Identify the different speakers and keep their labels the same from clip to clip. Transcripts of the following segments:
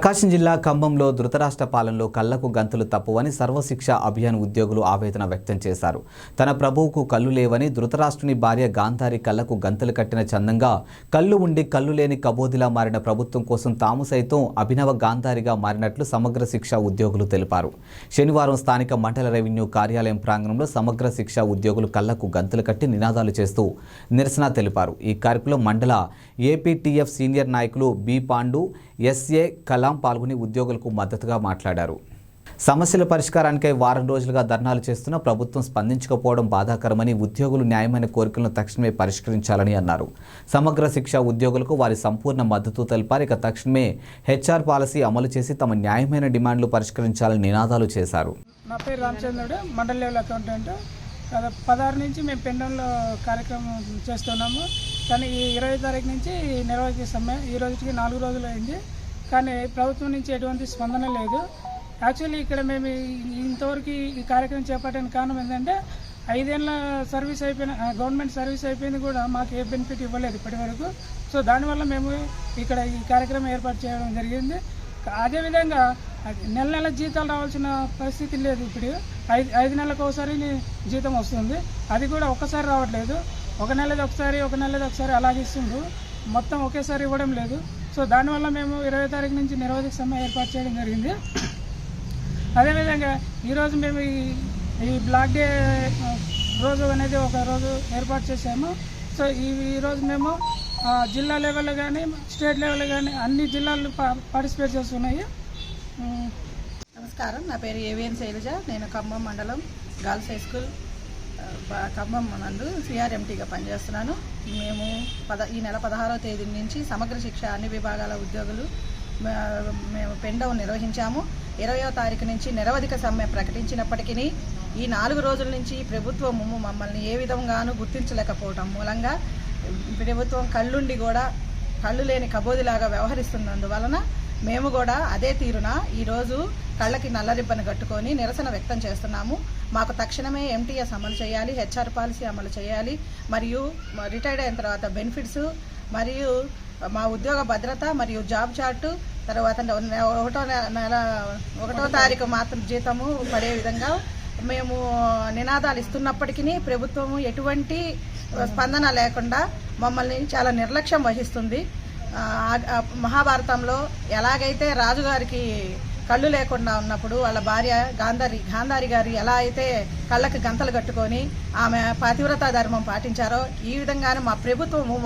Speaker 1: ప్రకాశం జిల్లా ఖమ్మంలో ధృతరాష్ట్ర పాలనలో కళ్లకు గంతులు తప్పువని సర్వశిక్ష అభియాన్ ఉద్యోగులు ఆవేదన వ్యక్తం చేశారు. తన ప్రభువుకు కళ్ళు లేవని ధృతరాష్ట్రుని భార్య గాంధారి కళ్లకు గంతులు కట్టిన చందంగా కళ్ళు ఉండి కళ్ళు లేని కబోదిలా మారిన ప్రభుత్వం కోసం తాము సైతం అభినవ గాంధారిగా మారినట్లు సమగ్ర శిక్ష ఉద్యోగులు తెలిపారు. శనివారం స్థానిక మండల రెవెన్యూ కార్యాలయం ప్రాంగణంలో సమగ్ర శిక్ష ఉద్యోగులు కళ్లకు గంతులు కట్టి నినాదాలు చేస్తూ నిరసన తెలిపారు. ఈ కార్యక్రమంలో మండల ఏపీటీఎఫ్ సీనియర్ నాయకులు బి పాండు, ఎస్ఏ కలాం పాల్గొని ఉద్యోగులకు మద్దతుగా మాట్లాడారు. సమస్యల పరిష్కారానికై వారం రోజులుగా ధర్నాలు చేస్తున్న ప్రభుత్వం స్పందించకపోవడం బాధాకరమని, ఉద్యోగులు న్యాయమైన కోరికలను తక్షణమే పరిష్కరించాలని అన్నారు. సమగ్ర శిక్ష ఉద్యోగులకు వారి సంపూర్ణ మద్దతు తెలిపారు. ఇక తక్షణమే హెచ్ఆర్ పాలసీ అమలు చేసి తమ న్యాయమైన డిమాండ్లు పరిష్కరించాలని నినాదాలు చేశారు.
Speaker 2: నా పేరు రామచంద్రుడు, మండల లెవెల్ అకౌంటెంట్. 16 నుంచి మేము పెండంలో కార్యక్రమం చేస్తున్నాము. కానీ ఈ 20 తారీఖు నుంచి నిర్వహించే సమయం ఈ రోజుకి 4 రోజులు అయింది. కానీ ప్రభుత్వం నుంచి ఎటువంటి స్పందన లేదు. యాక్చువల్లీ ఇక్కడ మేము ఇంతవరకు ఈ కార్యక్రమం చేపట్టడానికి కారణం ఏంటంటే 5 ఏళ్ళ సర్వీస్ అయిపోయిన గవర్నమెంట్ సర్వీస్ అయిపోయింది కూడా మాకు ఏ బెనిఫిట్ ఇవ్వలేదు ఇప్పటి వరకు. సో దానివల్ల మేము ఇక్కడ ఈ కార్యక్రమం ఏర్పాటు చేయడం జరిగింది. అదేవిధంగా నెల నెల జీతాలు రావాల్సిన పరిస్థితి లేదు. ఇప్పుడు 5 నెలలకు ఒకసారి జీతం వస్తుంది. అది కూడా ఒక్కసారి రావట్లేదు. ఒక నెలది ఒకసారి అలాగే ఇస్తుండ్రు. మొత్తం ఒకేసారి ఇవ్వడం లేదు. సో దానివల్ల మేము 20 తారీఖు నుంచి నిరవధిక సమ్మె ఏర్పాటు చేయడం జరిగింది. అదేవిధంగా ఈరోజు మేము ఈ బ్లాక్ డే రోజు అనేది ఒక రోజు ఏర్పాటు చేసాము. సో ఈరోజు మేము జిల్లా లెవెల్లో కానీ స్టేట్ లెవెల్లో కానీ అన్ని జిల్లాలు పార్టిసిపేట్ చేస్తున్నాయి.
Speaker 3: నమస్కారం, నా పేరు ఏవిఎన్ శైలజ. నేను ఖమ్మం మండలం గర్ల్స్ హై స్కూల్ ఖమ్మం నందు సిఆర్ఎంటీగా పనిచేస్తున్నాను. మేము ఈ నెల 16వ తేదీ నుంచి సమగ్ర శిక్ష అన్ని విభాగాల ఉద్యోగులు మేము పెండౌన్ నిర్వహించాము. 20వ తారీఖు నుంచి నిరవధిక సమ్మె ప్రకటించినప్పటికీ ఈ 4 రోజుల నుంచి ప్రభుత్వం మమ్మల్ని ఏ విధంగానూ గుర్తించలేకపోవటం మూలంగా ప్రభుత్వం కళ్ళుండి కూడా కళ్ళు లేని కబోదిలాగా వ్యవహరిస్తున్నందువలన మేము కూడా అదే తీరున ఈరోజు కళ్ళకి నల్ల రిబ్బన్ కట్టుకొని నిరసన వ్యక్తం చేస్తున్నాము. మాకు తక్షణమే ఎంటీఎస్ అమలు చేయాలి, హెచ్ఆర్ పాలసీ అమలు చేయాలి, మరియు రిటైర్డ్ అయిన తర్వాత బెనిఫిట్స్, మరియు మా ఉద్యోగ భద్రత మరియు జాబ్ చార్టు, తర్వాత 1వ తారీఖు మాత్రం జీతము పడే విధంగా మేము నినాదాలు ఇస్తున్నప్పటికీ ప్రభుత్వము ఎటువంటి స్పందన లేకుండా మమ్మల్ని చాలా నిర్లక్ష్యం వహిస్తుంది. మహాభారతంలో ఎలాగైతే రాజుగారికి కళ్ళు లేకుండా ఉన్నప్పుడు వాళ్ళ భార్య గాంధారి గారు ఎలా అయితే కళ్ళకి గంతలు కట్టుకొని ఆమె పతివ్రతా ధర్మం పాటించారో ఈ విధంగానే మా ప్రభుత్వము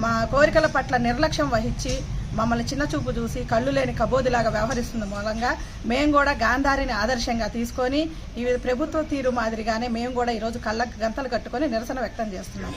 Speaker 3: మా కోరికల పట్ల నిర్లక్ష్యం వహించి మమ్మల్ని చిన్న చూపు చూసి కళ్ళు లేని కబోదిలాగా వ్యవహరిస్తున్న మూలంగా మేము కూడా గాంధారిని ఆదర్శంగా తీసుకొని ఈ ప్రభుత్వ తీరు మాదిరిగానే మేము కూడా ఈరోజు కళ్ళకి గంతలు కట్టుకొని నిరసన వ్యక్తం చేస్తున్నాం.